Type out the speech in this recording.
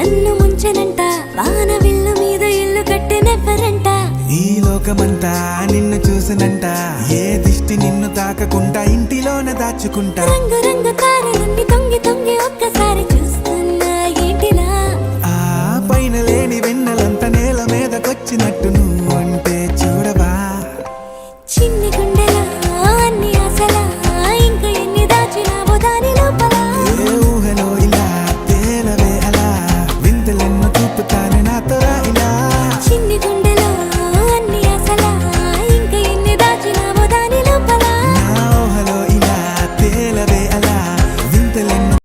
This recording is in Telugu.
నిన్ను ముంచెనంట వాన విల్లు మీద ఇల్లు కట్టెనెవ్వరంట ఈ లోకమంతా నిన్ను చూసినంట ఏ దిష్టి నిన్ను తాకకుండా ఇంటిలోన దాచుకుంటా రంగు రంగు కారులన్నీ తొంగి